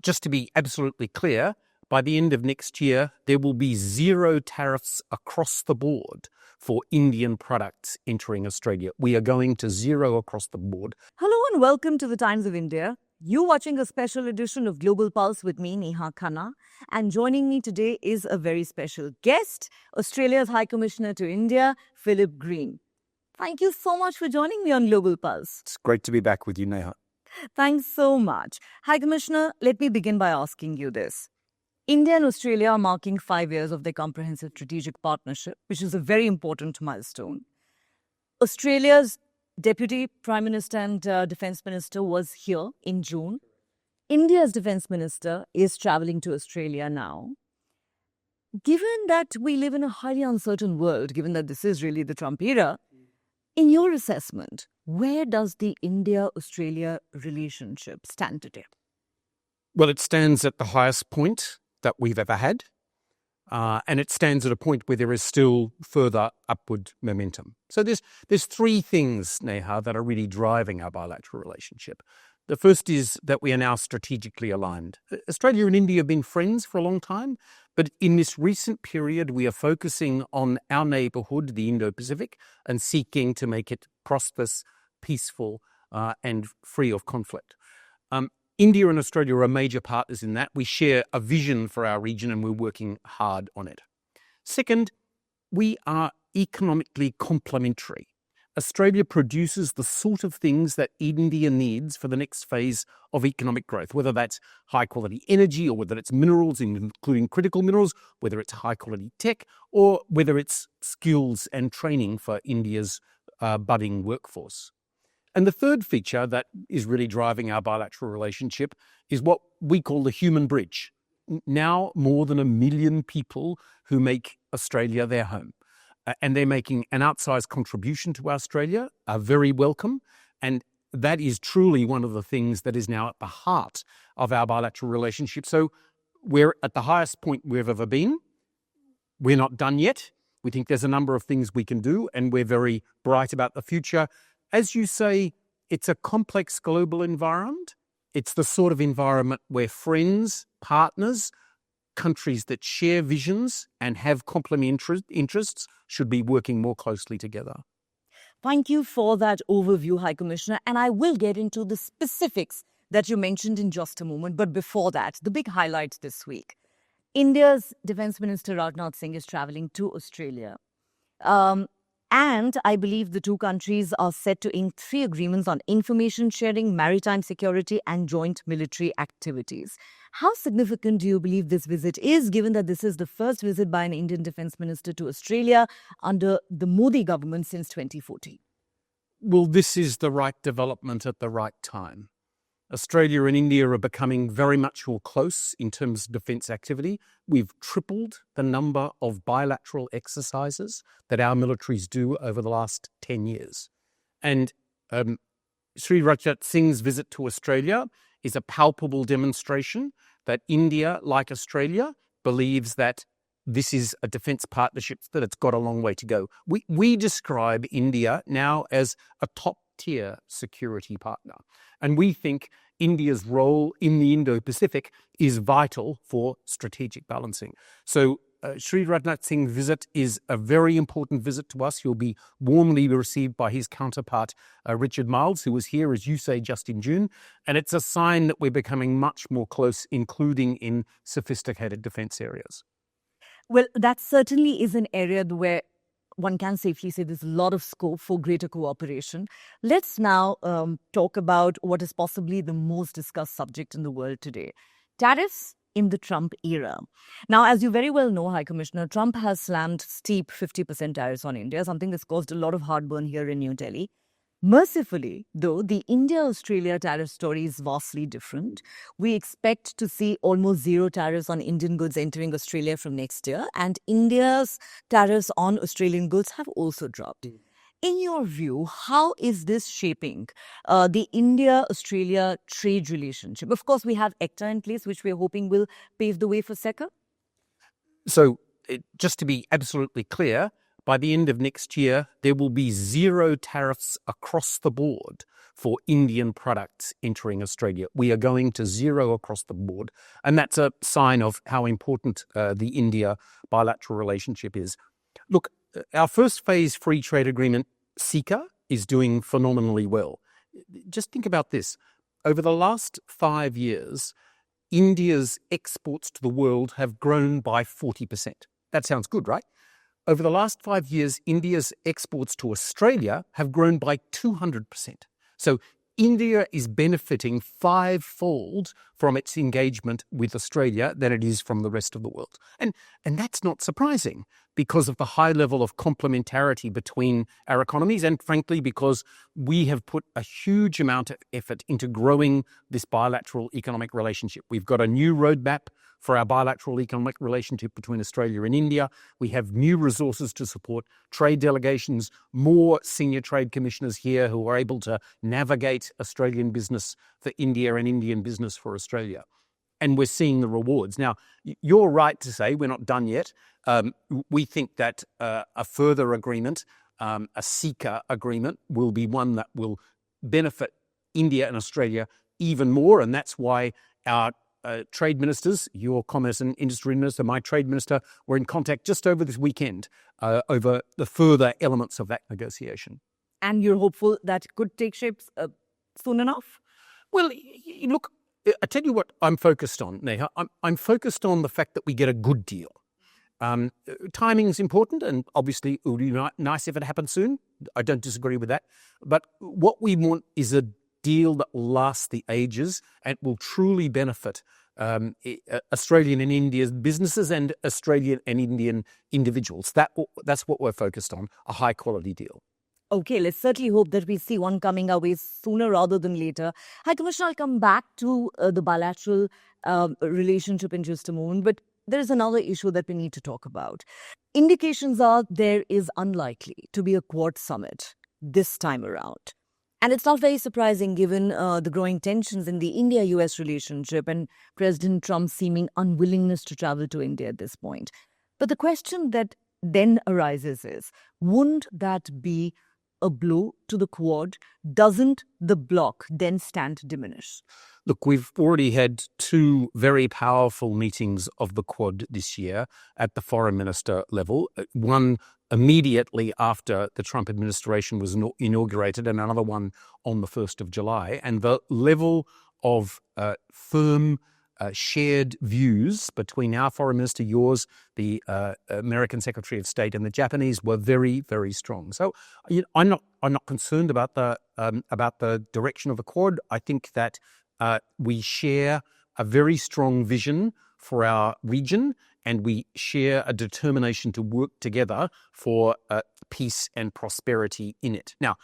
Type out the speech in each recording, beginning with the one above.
just to be absolutely clear, by the end of next year, there will be zero tariffs across the board for Indian products entering Australia. We are going to zero across the board. Hello and welcome to the Times of India. You're watching a special edition of Global Pulse with me, Neha Khanna. And joining me today is a very special guest, Australia's High Commissioner to India, Philip Green. Thank you so much for joining me on Global Pulse. It's great to be back with you, Neha. Thanks so much. High Commissioner, let me begin by asking you this. India and Australia are marking 5 years of their comprehensive strategic partnership, which is a very important milestone. Australia's Deputy Prime Minister and Defence Minister was here in June. India's Defence Minister is travelling to Australia now. Given that we live in a highly uncertain world, given that this is really the Trump era, in your assessment, where does the India-Australia relationship stand today? Well, it stands at the highest point that we've ever had, and it stands at a point where there is still further upward momentum. So there's three things, Neha, that are really driving our bilateral relationship. The first is that we are now strategically aligned. Australia and India have been friends for a long time, but in this recent period, we are focusing on our neighbourhood, the Indo-Pacific, and seeking to make it prosperous, peaceful, and free of conflict. India and Australia are major partners in that. We share a vision for our region and we're working hard on it. Second, we are economically complementary. Australia produces the sort of things that India needs for the next phase of economic growth, whether that's high-quality energy or whether it's minerals, including critical minerals, whether it's high-quality tech, or whether it's skills and training for India's budding workforce. And the third feature that is really driving our bilateral relationship is what we call the human bridge. Now more than 1 million people who make Australia their home. And they're making an outsized contribution to Australia, are very welcome. And that is truly one of the things that is now at the heart of our bilateral relationship. So we're at the highest point we've ever been. We're not done yet. We think there's a number of things we can do, and we're very bright about the future. As you say, it's a complex global environment. It's the sort of environment where friends, partners, countries that share visions and have complementary interests should be working more closely together. Thank you for that overview, High Commissioner, and I will get into the specifics that you mentioned in just a moment. But before that, the big highlight this week. India's Defence Minister Rajnath Singh is travelling to Australia. And I believe the two countries are set to ink 3 agreements on information sharing, maritime security, and joint military activities. How significant do you believe this visit is, given that this is the first visit by an Indian Defence Minister to Australia under the Modi government since 2014? Well, this is the right development at the right time. Australia and India are becoming very much more close in terms of defence activity. We've tripled the number of bilateral exercises that our militaries do over the last 10 years. And Sri Rajnath Singh's visit to Australia is a palpable demonstration that India, like Australia, believes that this is a defence partnership that it's got a long way to go. We describe India now as a top-tier security partner. And we think India's role in the Indo-Pacific is vital for strategic balancing. So Sri Rajnath Singh's visit is a very important visit to us. He'll be warmly received by his counterpart, Richard Marles, who was here, as you say, just in June. And it's a sign that we're becoming much more close, including in sophisticated defence areas. Well, that certainly is an area where one can safely say there's a lot of scope for greater cooperation. Let's now talk about what is possibly the most discussed subject in the world today. Tariffs in the Trump era. Now, as you very well know, High Commissioner, Trump has slammed steep 50% tariffs on India, something that's caused a lot of heartburn here in New Delhi. Mercifully, though, the India-Australia tariff story is vastly different. We expect to see almost zero tariffs on Indian goods entering Australia from next year, and India's tariffs on Australian goods have also dropped. In your view, how is this shaping the India-Australia trade relationship? Of course, we have ECTA in place, which we're hoping will pave the way for SECA. So, just to be absolutely clear, by the end of next year, there will be zero tariffs across the board for Indian products entering Australia. We are going to zero across the board. And that's a sign of how important the India bilateral relationship is. Look, our first phase free trade agreement, CECA, is doing phenomenally well. Just think about this. Over the last 5 years, India's exports to the world have grown by 40%. That sounds good, right? Over the last 5 years, India's exports to Australia have grown by 200%. So India is benefiting fivefold from its engagement with Australia than it is from the rest of the world. And that's not surprising because of the high level of complementarity between our economies and, frankly, because we have put a huge amount of effort into growing this bilateral economic relationship. We've got a new roadmap for our bilateral economic relationship between Australia and India. We have new resources to support trade delegations, more senior trade commissioners here who are able to navigate Australian business for India and Indian business for Australia. And we're seeing the rewards. Now, you're right to say we're not done yet. We think that a further agreement, a CECA agreement, will be one that will benefit India and Australia even more. And that's why our trade ministers, your Commerce and Industry Minister, my Trade Minister, were in contact just over this weekend over the further elements of that negotiation. And you're hopeful that could take shape soon enough? Well, look, I tell you what I'm focused on, Neha. I'm focused on the fact that we get a good deal. Timing is important, and obviously it would be nice if it happened soon. I don't disagree with that. But what we want is a deal that will last the ages and will truly benefit Australian and Indian businesses and Australian and Indian individuals. That's what we're focused on, a high-quality deal. Okay, let's certainly hope that we see one coming our way sooner rather than later. High Commissioner, I'll come back to the bilateral relationship in just a moment, but there is another issue that we need to talk about. Indications are there is unlikely to be a Quad summit this time around. And it's not very surprising given the growing tensions in the India-US relationship and President Trump's seeming unwillingness to travel to India at this point. But the question that then arises is, wouldn't that be a blow to the Quad? Doesn't the bloc then stand to diminish? Look, we've already had 2 very powerful meetings of the Quad this year at the foreign minister level. One immediately after the Trump administration was inaugurated and another one on the 1st of July. And the level of firm shared views between our foreign minister, yours, the American Secretary of State, and the Japanese were very, very strong. So I'm not concerned about the direction of the Quad. I think that we share a very strong vision for our region, and we share a determination to work together for peace and prosperity in it. Now,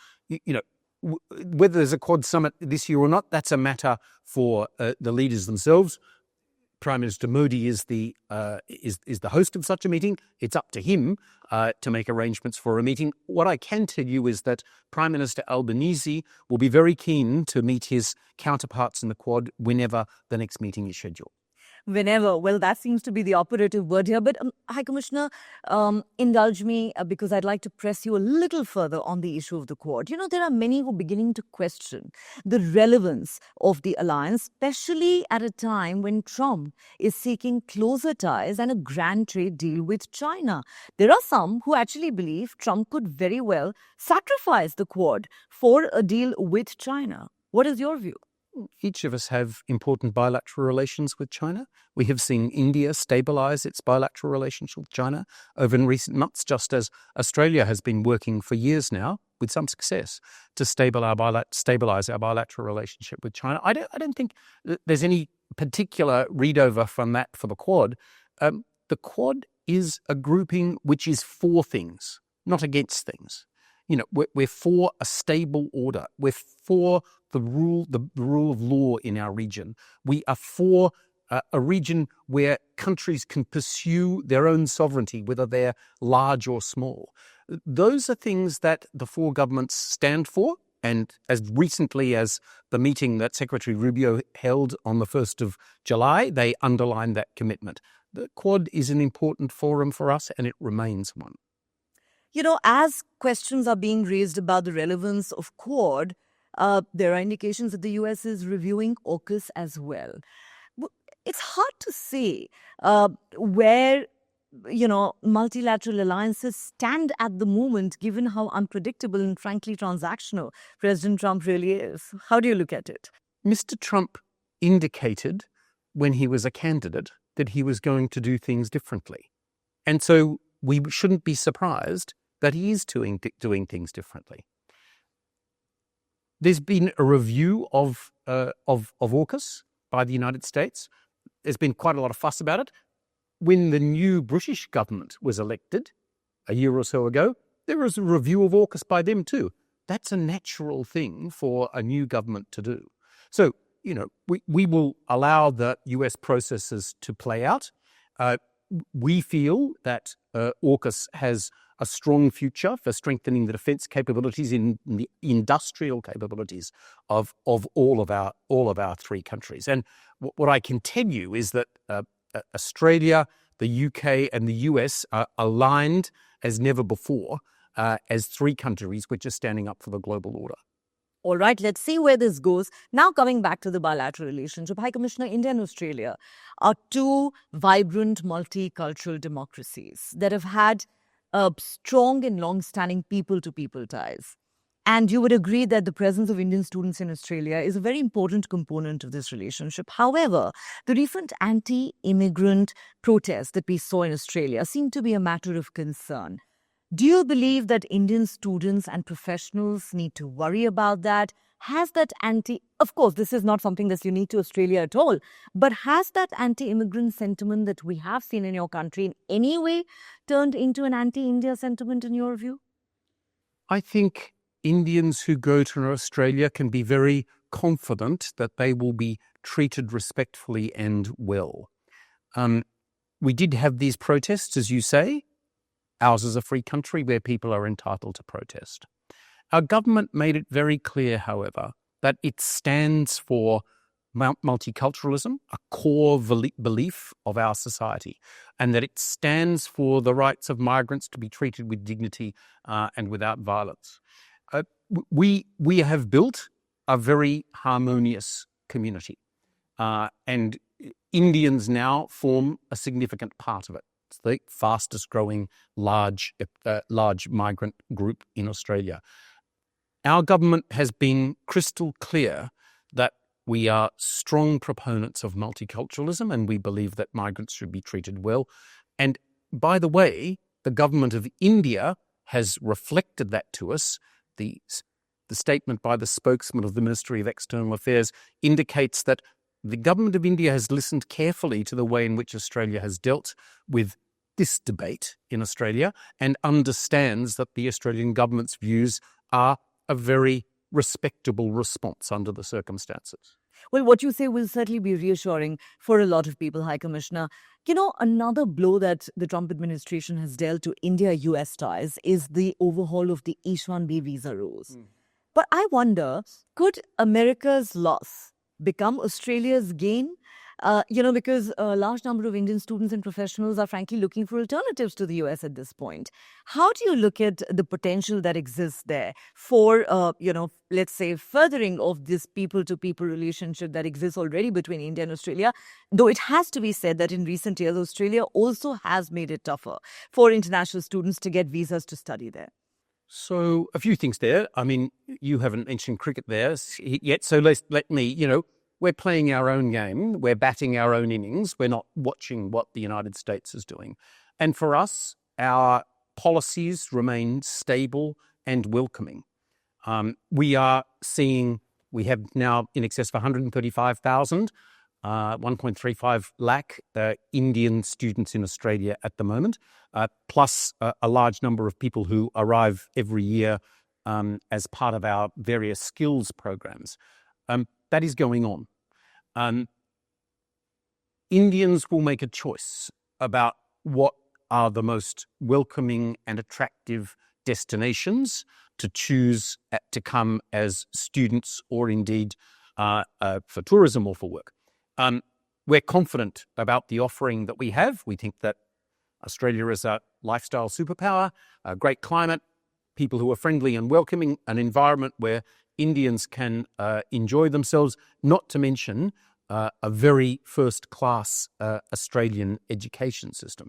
whether there's a Quad summit this year or not, that's a matter for the leaders themselves. Prime Minister Modi is the host of such a meeting. It's up to him to make arrangements for a meeting. What I can tell you is that Prime Minister Albanese will be very keen to meet his counterparts in the Quad whenever the next meeting is scheduled. Whenever. Well, that seems to be the operative word here. But High Commissioner, indulge me because I'd like to press you a little further on the issue of the Quad. There are many who are beginning to question the relevance of the alliance, especially at a time when Trump is seeking closer ties and a grand trade deal with China. There are some who actually believe Trump could very well sacrifice the Quad for a deal with China. What is your view? Each of us have important bilateral relations with China. We have seen India stabilize its bilateral relations with China over in recent months, just as Australia has been working for years now, with some success, to stabilize our bilateral relationship with China. I don't think there's any particular read-over from that for the Quad. The Quad is a grouping which is for things, not against things. We're for a stable order. We're for the rule of law in our region. We are for a region where countries can pursue their own sovereignty, whether they're large or small. Those are things that the 4 governments stand for. And as recently as the meeting that Secretary Rubio held on the 1st of July, they underlined that commitment. The Quad is an important forum for us, and it remains one. As questions are being raised about the relevance of Quad, There are indications that the US is reviewing AUKUS as well. It's hard to say where multilateral alliances stand at the moment, given how unpredictable and frankly transactional President Trump really is. How do you look at it? Mr. Trump indicated when he was a candidate that he was going to do things differently. And so we shouldn't be surprised that he is doing things differently. There's been a review of AUKUS by the United States. There's been quite a lot of fuss about it. When the new British government was elected a year or so ago, there was a review of AUKUS by them too. That's a natural thing for a new government to do. So, we will allow the US processes to play out. We feel that AUKUS has a strong future for strengthening the defence capabilities in the industrial capabilities of all of our three countries. And what I can tell you is that Australia, the UK, and the US are aligned as never before as three countries which are standing up for the global order. All right, let's see where this goes. Now, coming back to the bilateral relationship, High Commissioner, India and Australia are two vibrant multicultural democracies that have had strong and long-standing people-to-people ties. And you would agree that the presence of Indian students in Australia is a very important component of this relationship. However, the recent anti-immigrant protests that we saw in Australia seem to be a matter of concern. Do you believe that Indian students and professionals need to worry about that? Has that of course, this is not something that's unique to Australia at all, but has that anti-immigrant sentiment that we have seen in your country in any way turned into an anti-India sentiment in your view? I think Indians who go to Australia can be very confident that they will be treated respectfully and well. We did have these protests, as you say. Ours is a free country where people are entitled to protest. Our government made it very clear, however, that it stands for multiculturalism, a core belief of our society, and that it stands for the rights of migrants to be treated with dignity and without violence. We have built a very harmonious community, and Indians now form a significant part of it. It's the fastest growing large migrant group in Australia. Our government has been crystal clear that we are strong proponents of multiculturalism and we believe that migrants should be treated well. And by the way, the government of India has reflected that to us. The statement by the spokesman of the Ministry of External Affairs indicates that the government of India has listened carefully to the way in which Australia has dealt with this debate in Australia and understands that the Australian government's views are a very respectable response under the circumstances. Well, what you say will certainly be reassuring for a lot of people, High Commissioner. Another blow that the Trump administration has dealt to India-US ties is the overhaul of the H-1B visa rules. But I wonder, could America's loss become Australia's gain? Because a large number of Indian students and professionals are frankly looking for alternatives to the US at this point. How do you look at the potential that exists there for, let's say, furthering of this people-to-people relationship that exists already between India and Australia? Though it has to be said that in recent years, Australia also has made it tougher for international students to get visas to study there. So a few things there. I mean, you haven't mentioned cricket there yet, so let me, we're playing our own game. We're batting our own innings. We're not watching what the United States is doing. And for us, our policies remain stable and welcoming. We have now in excess of 135,000, 1.35 lakh Indian students in Australia at the moment, plus a large number of people who arrive every year as part of our various skills programs. That is going on. Indians will make a choice about what are the most welcoming and attractive destinations to choose to come as students or indeed for tourism or for work. We're confident about the offering that we have. We think that Australia is a lifestyle superpower, a great climate, people who are friendly and welcoming, an environment where Indians can enjoy themselves, not to mention a very first-class Australian education system.